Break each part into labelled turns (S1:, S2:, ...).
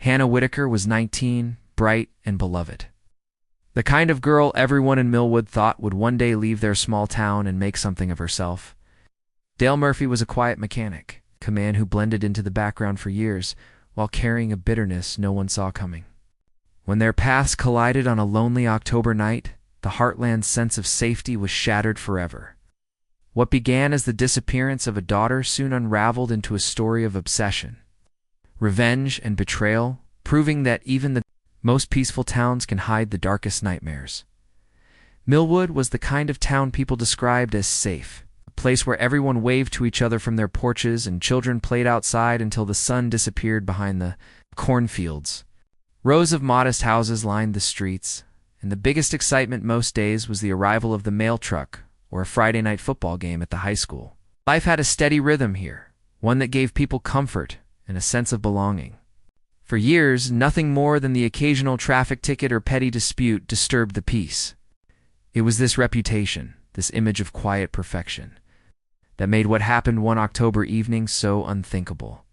S1: Hannah Whitaker was 19, bright and beloved. The kind of girl everyone in Millwood thought would one day leave their small town and make something of herself. Dale Murphy was a quiet mechanic, a man who blended into the background for years, while carrying a bitterness no one saw coming. When their paths collided on a lonely October night, the Heartland's sense of safety was shattered forever. What began as the disappearance of a daughter soon unraveled into a story of obsession, revenge, and betrayal, proving that even the most peaceful towns can hide the darkest nightmares. Millwood was the kind of town people described as safe, a place where everyone waved to each other from their porches and children played outside until the sun disappeared behind the cornfields. Rows of modest houses lined the streets, and the biggest excitement most days was the arrival of the mail truck or a Friday night football game at the high school. Life had a steady rhythm here, one that gave people comfort and a sense of belonging. For years, nothing more than the occasional traffic ticket or petty dispute disturbed the peace. It was this reputation, this image of quiet perfection, that made what happened one October evening so unthinkable.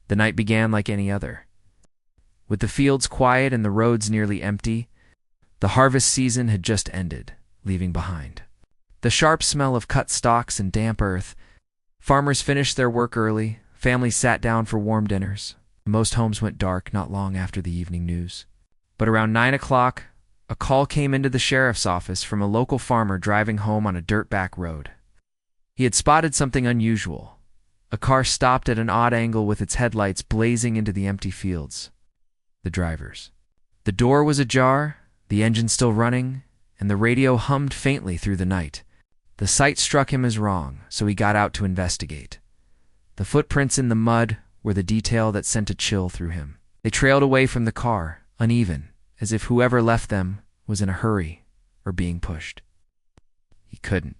S1: The night began like any other. With the fields quiet and the roads nearly empty, the harvest season had just ended, leaving behind the sharp smell of cut stalks and damp earth. Farmers finished their work early, families sat down for warm dinners. Most homes went dark not long after the evening news. But around 9 o'clock, a call came into the sheriff's office from a local farmer driving home on a dirt-back road. He had spotted something unusual. A car stopped at an odd angle with its headlights blazing into the empty fields. The driver's. The door was ajar, the engine still running, and the radio hummed faintly through the night. The sight struck him as wrong, so he got out to investigate. The footprints in the mud were the detail that sent a chill through him. They trailed away from the car, uneven, as if whoever left them was in a hurry or being pushed. He couldn't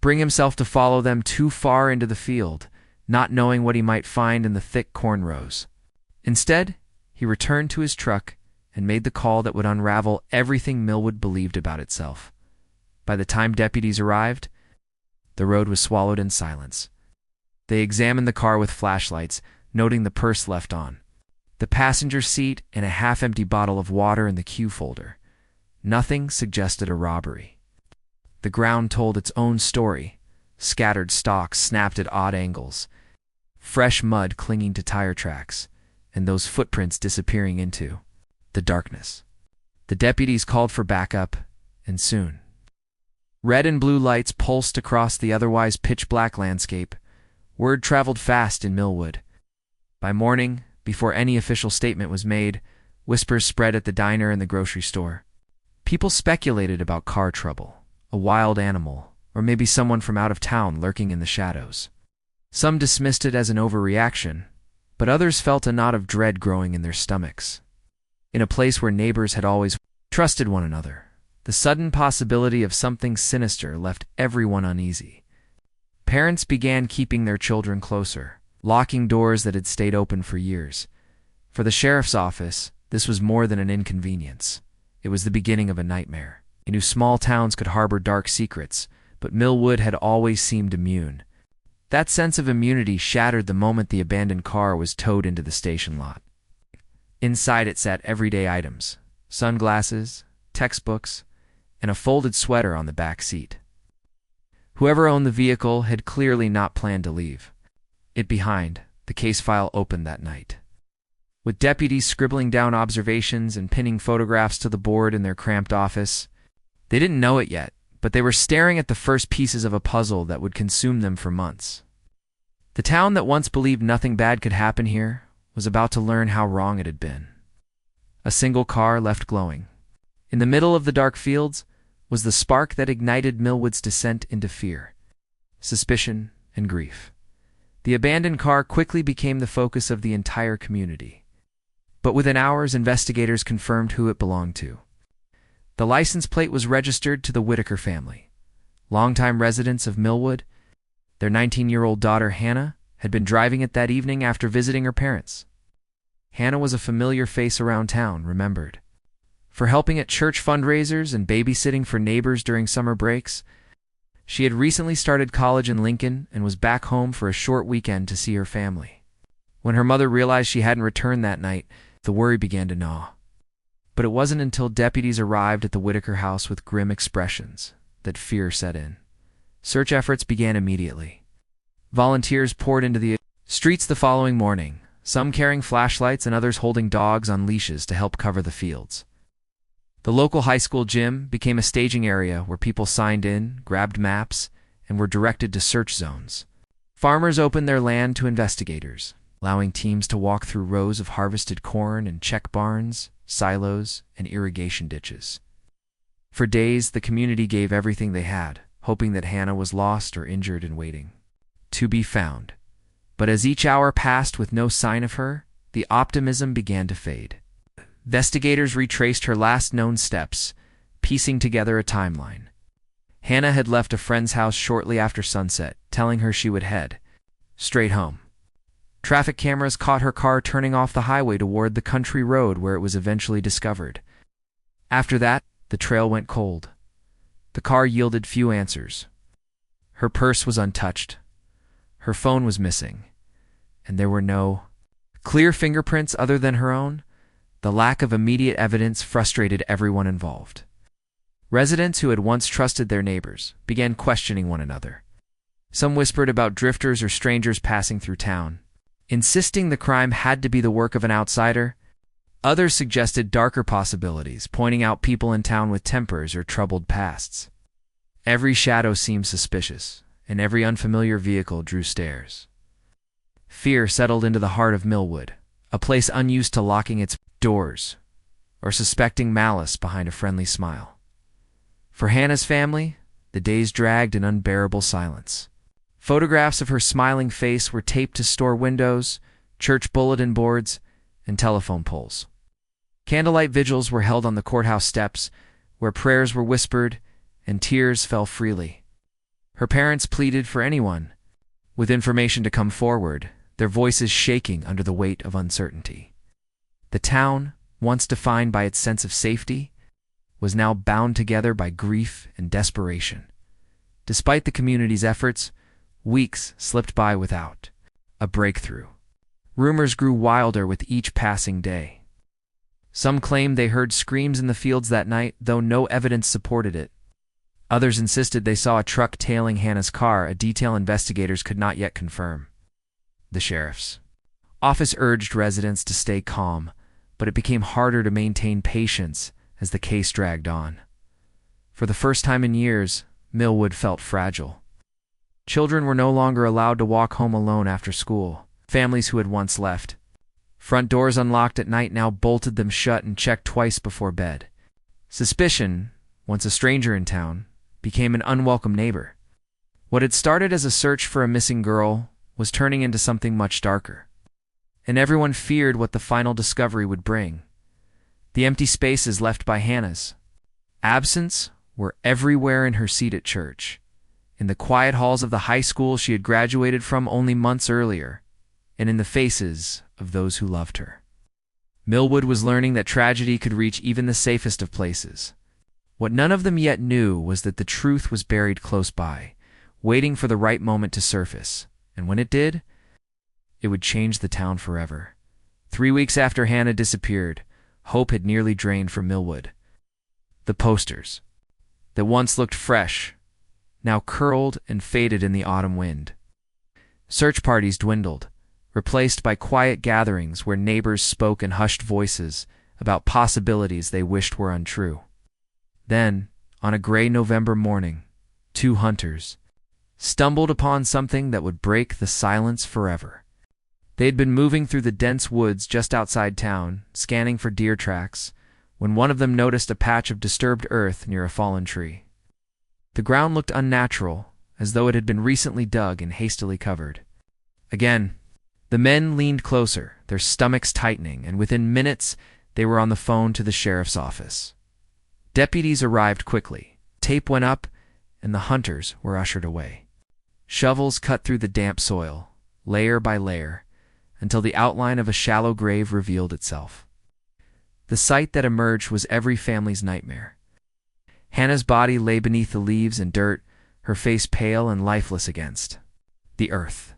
S1: bring himself to follow them too far into the field, not knowing what he might find in the thick corn rows. Instead, he returned to his truck and made the call that would unravel everything Millwood believed about itself. By the time deputies arrived, the road was swallowed in silence. They examined the car with flashlights, noting the purse left on, the passenger seat, and a half-empty bottle of water in the cue folder. Nothing suggested a robbery. The ground told its own story. Scattered stalks snapped at odd angles, fresh mud clinging to tire tracks, and those footprints disappearing into the darkness. The deputies called for backup, and soon. Red and blue lights pulsed across the otherwise pitch-black landscape. Word traveled fast in Millwood. By morning, before any official statement was made, whispers spread at the diner and the grocery store. People speculated about car trouble, a wild animal, or maybe someone from out of town lurking in the shadows. Some dismissed it as an overreaction, but others felt a knot of dread growing in their stomachs. In a place where neighbors had always trusted one another, the sudden possibility of something sinister left everyone uneasy. Parents began keeping their children closer, locking doors that had stayed open for years. For the sheriff's office, this was more than an inconvenience. It was the beginning of a nightmare. He knew small towns could harbor dark secrets, but Millwood had always seemed immune. That sense of immunity shattered the moment the abandoned car was towed into the station lot. Inside it sat everyday items, sunglasses, textbooks, and a folded sweater on the back seat. Whoever owned the vehicle had clearly not planned to leave it behind. The case file opened that night, with deputies scribbling down observations and pinning photographs to the board in their cramped office. They didn't know it yet, but they were staring at the first pieces of a puzzle that would consume them for months. The town that once believed nothing bad could happen here was about to learn how wrong it had been. A single car left glowing. In the middle of the dark fields was the spark that ignited Millwood's descent into fear, suspicion, and grief. The abandoned car quickly became the focus of the entire community. But within hours, investigators confirmed who it belonged to. The license plate was registered to the Whitaker family, longtime residents of Millwood. Their 19-year-old daughter, Hannah, had been driving it that evening after visiting her parents. Hannah was a familiar face around town, remembered for helping at church fundraisers and babysitting for neighbors during summer breaks. She had recently started college in Lincoln and was back home for a short weekend to see her family. When her mother realized she hadn't returned that night, The worry began to gnaw. But it wasn't until deputies arrived at the Whitaker house with grim expressions that fear set in. Search efforts began immediately. Volunteers poured into the streets the following morning, some carrying flashlights and others holding dogs on leashes to help cover the fields. The local high school gym became a staging area where people signed in, grabbed maps, and were directed to search zones. Farmers opened their land to investigators, allowing teams to walk through rows of harvested corn and check barns, silos, and irrigation ditches. For days, the community gave everything they had, hoping that Hannah was lost or injured and waiting to be found. But as each hour passed with no sign of her, the optimism began to fade. Investigators retraced her last known steps, piecing together a timeline. Hannah had left a friend's house shortly after sunset, telling her she would head straight home. Traffic cameras caught her car turning off the highway toward the country road where it was eventually discovered. After that, the trail went cold. The car yielded few answers. Her purse was untouched. Her phone was missing. And there were no clear fingerprints other than her own. The lack of immediate evidence frustrated everyone involved. Residents who had once trusted their neighbors began questioning one another. Some whispered about drifters or strangers passing through town, insisting the crime had to be the work of an outsider. Others suggested darker possibilities, pointing out people in town with tempers or troubled pasts. Every shadow seemed suspicious, and every unfamiliar vehicle drew stares. Fear settled into the heart of Millwood, a place unused to locking its doors or suspecting malice behind a friendly smile. For Hannah's family, the days dragged in unbearable silence. Photographs of her smiling face were taped to store windows, church bulletin boards, and telephone poles. Candlelight vigils were held on the courthouse steps, where prayers were whispered and tears fell freely. Her parents pleaded for anyone with information to come forward, their voices shaking under the weight of uncertainty. The town, once defined by its sense of safety, was now bound together by grief and desperation. Despite the community's efforts, weeks slipped by without a breakthrough. Rumors grew wilder with each passing day. Some claimed they heard screams in the fields that night, though no evidence supported it. Others insisted they saw a truck tailing Hannah's car, a detail investigators could not yet confirm. The sheriff's office urged residents to stay calm, but it became harder to maintain patience as the case dragged on. For the first time in years, Millwood felt fragile. Children were no longer allowed to walk home alone after school. Families who had once left front doors unlocked at night now bolted them shut and checked twice before bed. Suspicion, once a stranger in town, became an unwelcome neighbor. What had started as a search for a missing girl was turning into something much darker. And everyone feared what the final discovery would bring. The empty spaces left by Hannah's absence were everywhere, in her seat at church, in the quiet halls of the high school she had graduated from only months earlier, and in the faces of those who loved her. Millwood was learning that tragedy could reach even the safest of places. What none of them yet knew was that the truth was buried close by, waiting for the right moment to surface, and when it did, it would change the town forever. 3 weeks after Hannah disappeared, hope had nearly drained from Millwood. The posters, that once looked fresh, now curled and faded in the autumn wind. Search parties dwindled, replaced by quiet gatherings where neighbors spoke in hushed voices about possibilities they wished were untrue. Then, on a gray November morning, 2 hunters stumbled upon something that would break the silence forever. They had been moving through the dense woods just outside town, scanning for deer tracks, when one of them noticed a patch of disturbed earth near a fallen tree. The ground looked unnatural, as though it had been recently dug and hastily covered. Again, the men leaned closer, their stomachs tightening, and within minutes they were on the phone to the sheriff's office. Deputies arrived quickly. Tape went up, and the hunters were ushered away. Shovels cut through the damp soil, layer by layer, until the outline of a shallow grave revealed itself. The sight that emerged was every family's nightmare. Hannah's body lay beneath the leaves and dirt, her face pale and lifeless against the earth.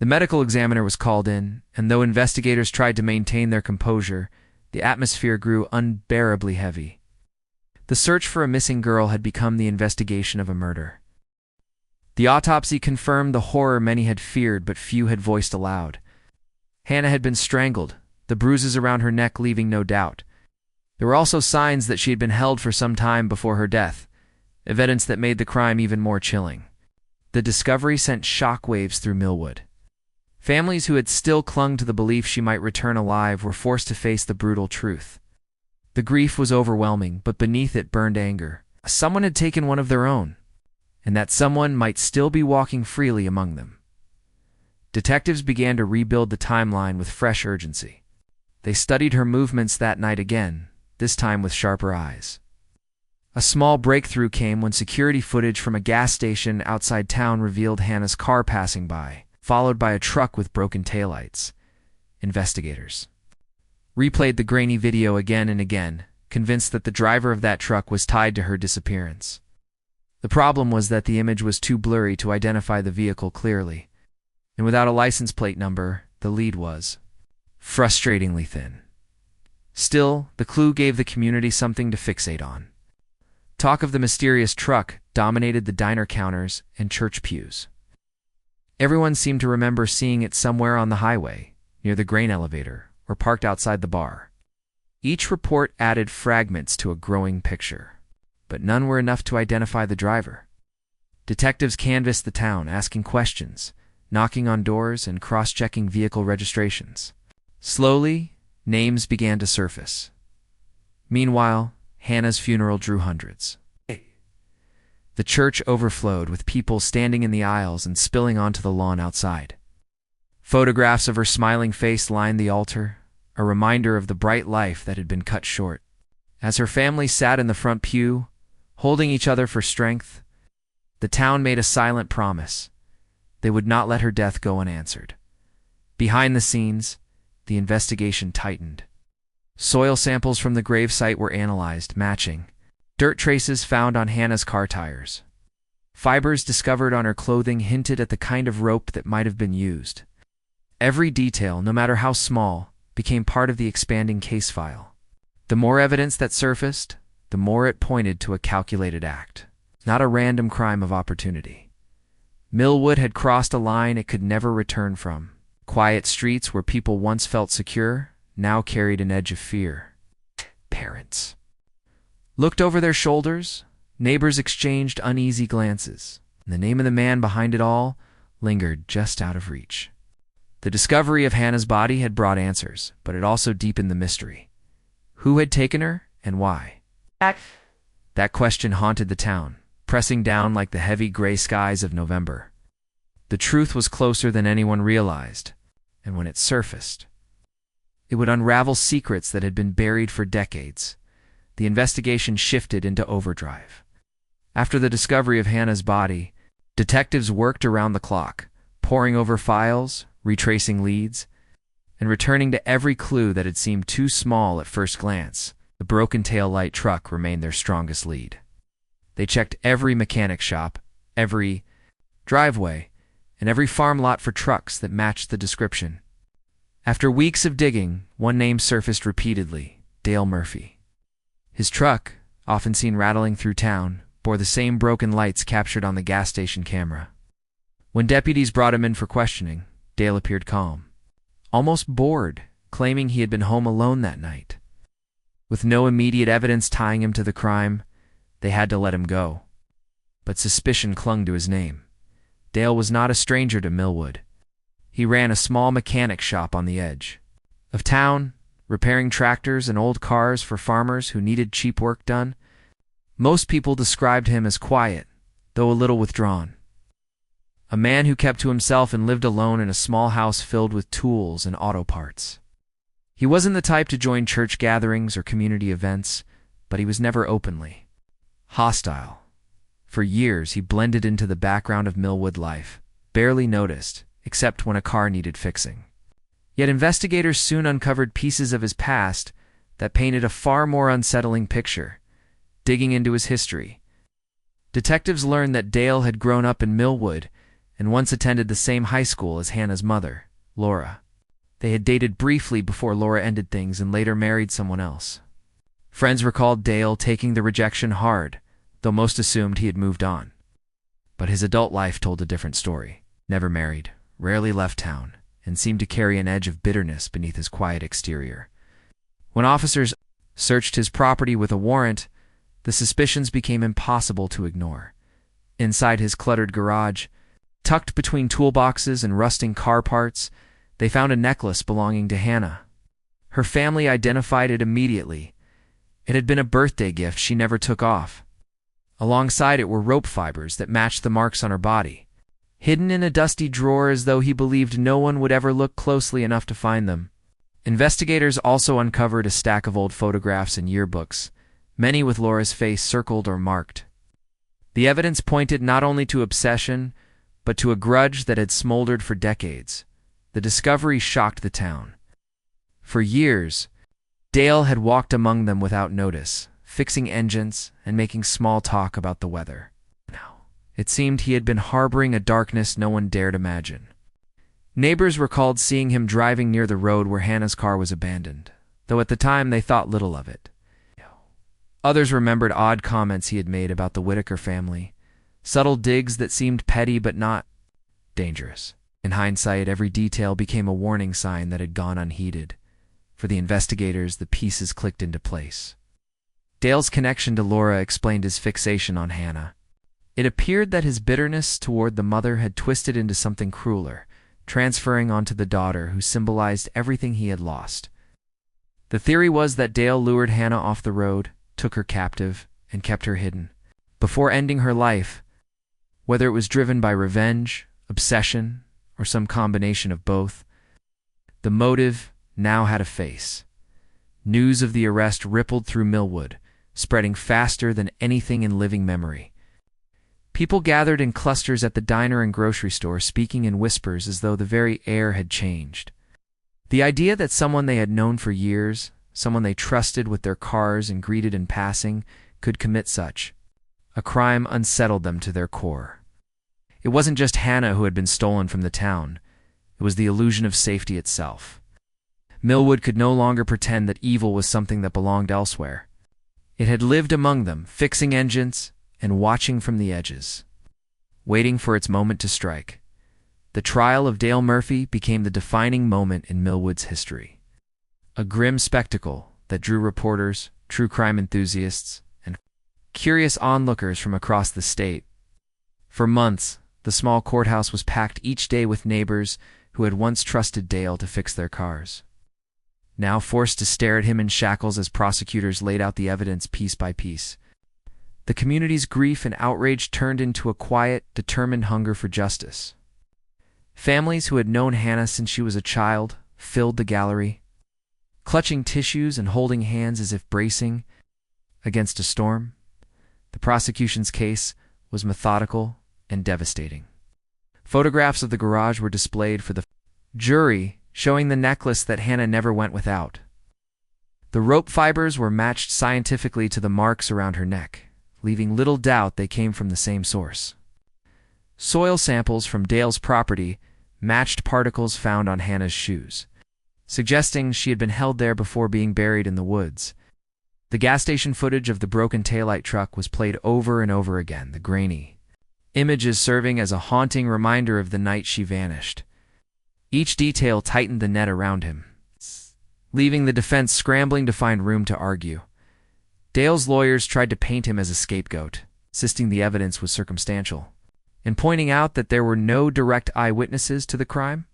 S1: The medical examiner was called in, and though investigators tried to maintain their composure, the atmosphere grew unbearably heavy. The search for a missing girl had become the investigation of a murder. The autopsy confirmed the horror many had feared but few had voiced aloud. Hannah had been strangled, the bruises around her neck leaving no doubt. There were also signs that she had been held for some time before her death, evidence that made the crime even more chilling. The discovery sent shockwaves through Millwood. Families who had still clung to the belief she might return alive were forced to face the brutal truth. The grief was overwhelming, but beneath it burned anger. Someone had taken one of their own, and that someone might still be walking freely among them. Detectives began to rebuild the timeline with fresh urgency. They studied her movements that night again, this time with sharper eyes. A small breakthrough came when security footage from a gas station outside town revealed Hannah's car passing by, followed by a truck with broken taillights. Investigators replayed the grainy video again and again, convinced that the driver of that truck was tied to her disappearance. The problem was that the image was too blurry to identify the vehicle clearly, and without a license plate number, the lead was frustratingly thin. Still, the clue gave the community something to fixate on. Talk of the mysterious truck dominated the diner counters and church pews. Everyone seemed to remember seeing it somewhere on the highway, near the grain elevator, or parked outside the bar. Each report added fragments to a growing picture, but none were enough to identify the driver. Detectives canvassed the town, asking questions, knocking on doors, and cross-checking vehicle registrations. Slowly, names began to surface. Meanwhile, Hannah's funeral drew hundreds. The church overflowed, with people standing in the aisles and spilling onto the lawn outside. Photographs of her smiling face lined the altar, a reminder of the bright life that had been cut short. As her family sat in the front pew, holding each other for strength, the town made a silent promise. They would not let her death go unanswered. Behind the scenes, the investigation tightened. Soil samples from the gravesite were analyzed, matching dirt traces found on Hannah's car tires. Fibers discovered on her clothing hinted at the kind of rope that might have been used. Every detail, no matter how small, became part of the expanding case file. The more evidence that surfaced, the more it pointed to a calculated act, not a random crime of opportunity. Millwood had crossed a line it could never return from. Quiet streets where people once felt secure now carried an edge of fear. Parents looked over their shoulders, neighbors exchanged uneasy glances, and the name of the man behind it all lingered just out of reach. The discovery of Hannah's body had brought answers, but it also deepened the mystery. Who had taken her, and why? That question haunted the town, pressing down like the heavy gray skies of November. The truth was closer than anyone realized, and when it surfaced, it would unravel secrets that had been buried for decades. The investigation shifted into overdrive. After the discovery of Hannah's body, detectives worked around the clock, poring over files, retracing leads, and returning to every clue that had seemed too small at first glance. The broken tail-light truck remained their strongest lead. They checked every mechanic shop, every driveway, and every farm lot for trucks that matched the description. After weeks of digging, one name surfaced repeatedly: Dale Murphy. His truck, often seen rattling through town, bore the same broken lights captured on the gas station camera. When deputies brought him in for questioning, Dale appeared calm, almost bored, claiming he had been home alone that night. With no immediate evidence tying him to the crime, they had to let him go. But suspicion clung to his name. Dale was not a stranger to Millwood. He ran a small mechanic shop on the edge of town, repairing tractors and old cars for farmers who needed cheap work done. Most people described him as quiet, though a little withdrawn. A man who kept to himself and lived alone in a small house filled with tools and auto parts. He wasn't the type to join church gatherings or community events, but he was never openly hostile. For years, he blended into the background of Millwood life, barely noticed, except when a car needed fixing. Yet investigators soon uncovered pieces of his past that painted a far more unsettling picture. Digging into his history, detectives learned that Dale had grown up in Millwood and once attended the same high school as Hannah's mother, Laura. They had dated briefly before Laura ended things and later married someone else. Friends recalled Dale taking the rejection hard, though most assumed he had moved on. But his adult life told a different story. Never married, rarely left town, and seemed to carry an edge of bitterness beneath his quiet exterior. When officers searched his property with a warrant, the suspicions became impossible to ignore. Inside his cluttered garage, tucked between toolboxes and rusting car parts, they found a necklace belonging to Hannah. Her family identified it immediately. It had been a birthday gift she never took off. Alongside it were rope fibers that matched the marks on her body, hidden in a dusty drawer as though he believed no one would ever look closely enough to find them. Investigators also uncovered a stack of old photographs and yearbooks, many with Laura's face circled or marked. The evidence pointed not only to obsession, but to a grudge that had smoldered for decades. The discovery shocked the town. For years, Dale had walked among them without notice, fixing engines and making small talk about the weather. Now, it seemed he had been harboring a darkness no one dared imagine. Neighbors recalled seeing him driving near the road where Hannah's car was abandoned, though at the time they thought little of it. Others remembered odd comments he had made about the Whitaker family, subtle digs that seemed petty but not dangerous. In hindsight, every detail became a warning sign that had gone unheeded. For the investigators, the pieces clicked into place. Dale's connection to Laura explained his fixation on Hannah. It appeared that his bitterness toward the mother had twisted into something crueler, transferring onto the daughter who symbolized everything he had lost. The theory was that Dale lured Hannah off the road, took her captive, and kept her hidden. Before ending her life, whether it was driven by revenge, obsession, or some combination of both, the motive now had a face. News of the arrest rippled through Millwood, spreading faster than anything in living memory. People gathered in clusters at the diner and grocery store, speaking in whispers as though the very air had changed. The idea that someone they had known for years, someone they trusted with their cars and greeted in passing, could commit such a crime unsettled them to their core. It wasn't just Hannah who had been stolen from the town. It was the illusion of safety itself. Millwood could no longer pretend that evil was something that belonged elsewhere. It had lived among them, fixing engines and watching from the edges, waiting for its moment to strike. The trial of Dale Murphy became the defining moment in Millwood's history. A grim spectacle that drew reporters, true crime enthusiasts, and curious onlookers from across the state. For months, the small courthouse was packed each day with neighbors who had once trusted Dale to fix their cars, now forced to stare at him in shackles as prosecutors laid out the evidence piece by piece. The community's grief and outrage turned into a quiet, determined hunger for justice. Families who had known Hannah since she was a child filled the gallery, clutching tissues and holding hands as if bracing against a storm. The prosecution's case was methodical and devastating. Photographs of the garage were displayed for the jury, showing the necklace that Hannah never went without. The rope fibers were matched scientifically to the marks around her neck, leaving little doubt they came from the same source. Soil samples from Dale's property matched particles found on Hannah's shoes, suggesting she had been held there before being buried in the woods. The gas station footage of the broken taillight truck was played over and over again, the grainy images serving as a haunting reminder of the night she vanished. Each detail tightened the net around him, leaving the defense scrambling to find room to argue. Dale's lawyers tried to paint him as a scapegoat, insisting the evidence was circumstantial, and pointing out that there were no direct eyewitnesses to the crime.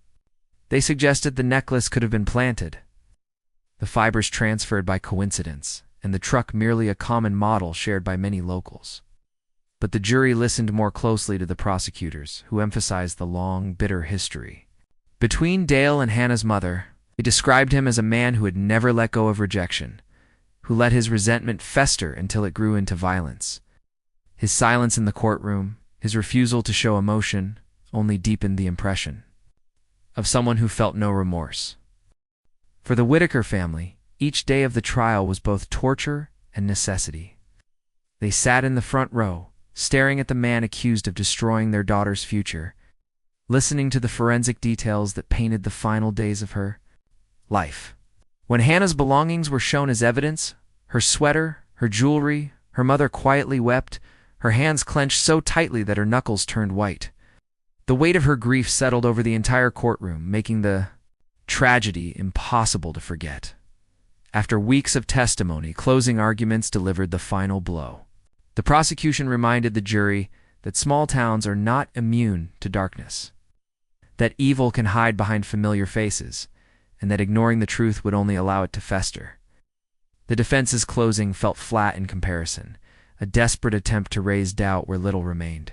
S1: They suggested the necklace could have been planted, the fibers transferred by coincidence, and the truck merely a common model shared by many locals. But the jury listened more closely to the prosecutors, who emphasized the long, bitter history between Dale and Hannah's mother. They described him as a man who had never let go of rejection, who let his resentment fester until it grew into violence. His silence in the courtroom, his refusal to show emotion, only deepened the impression of someone who felt no remorse. For the Whitaker family, each day of the trial was both torture and necessity. They sat in the front row, staring at the man accused of destroying their daughter's future, listening to the forensic details that painted the final days of her life. When Hannah's belongings were shown as evidence, her sweater, her jewelry, her mother quietly wept, her hands clenched so tightly that her knuckles turned white. The weight of her grief settled over the entire courtroom, making the tragedy impossible to forget. After weeks of testimony, closing arguments delivered the final blow. The prosecution reminded the jury that small towns are not immune to darkness, that evil can hide behind familiar faces, and that ignoring the truth would only allow it to fester. The defense's closing felt flat in comparison, a desperate attempt to raise doubt where little remained.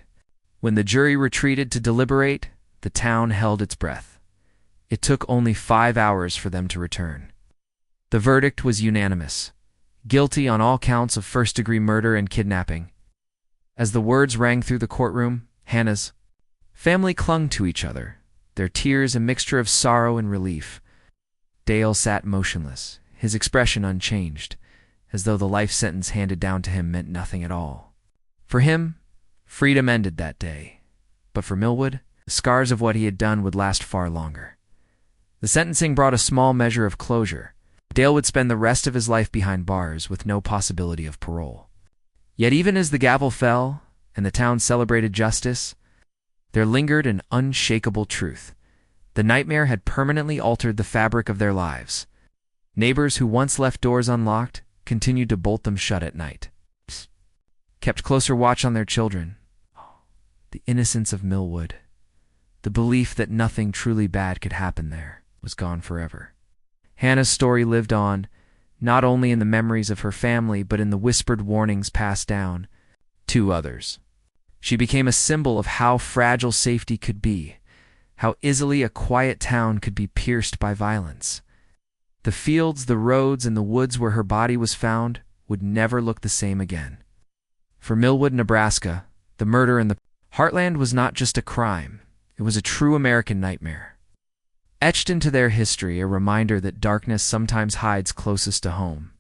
S1: When the jury retreated to deliberate, the town held its breath. It took only 5 hours for them to return. The verdict was unanimous: guilty on all counts of first-degree murder and kidnapping. As the words rang through the courtroom, Hannah's family clung to each other, their tears a mixture of sorrow and relief. Dale sat motionless, his expression unchanged, as though the life sentence handed down to him meant nothing at all. For him, freedom ended that day. But for Millwood, the scars of what he had done would last far longer. The sentencing brought a small measure of closure. Dale would spend the rest of his life behind bars with no possibility of parole. Yet even as the gavel fell and the town celebrated justice, there lingered an unshakable truth. The nightmare had permanently altered the fabric of their lives. Neighbors who once left doors unlocked continued to bolt them shut at night, kept closer watch on their children. The innocence of Millwood, the belief that nothing truly bad could happen there, was gone forever. Hannah's story lived on, not only in the memories of her family but in the whispered warnings passed down to others. She became a symbol of how fragile safety could be, how easily a quiet town could be pierced by violence. The fields, the roads, and the woods where her body was found would never look the same again. For Millwood, Nebraska, the murder in the Heartland was not just a crime, it was a true American nightmare. Etched into their history, a reminder that darkness sometimes hides closest to home.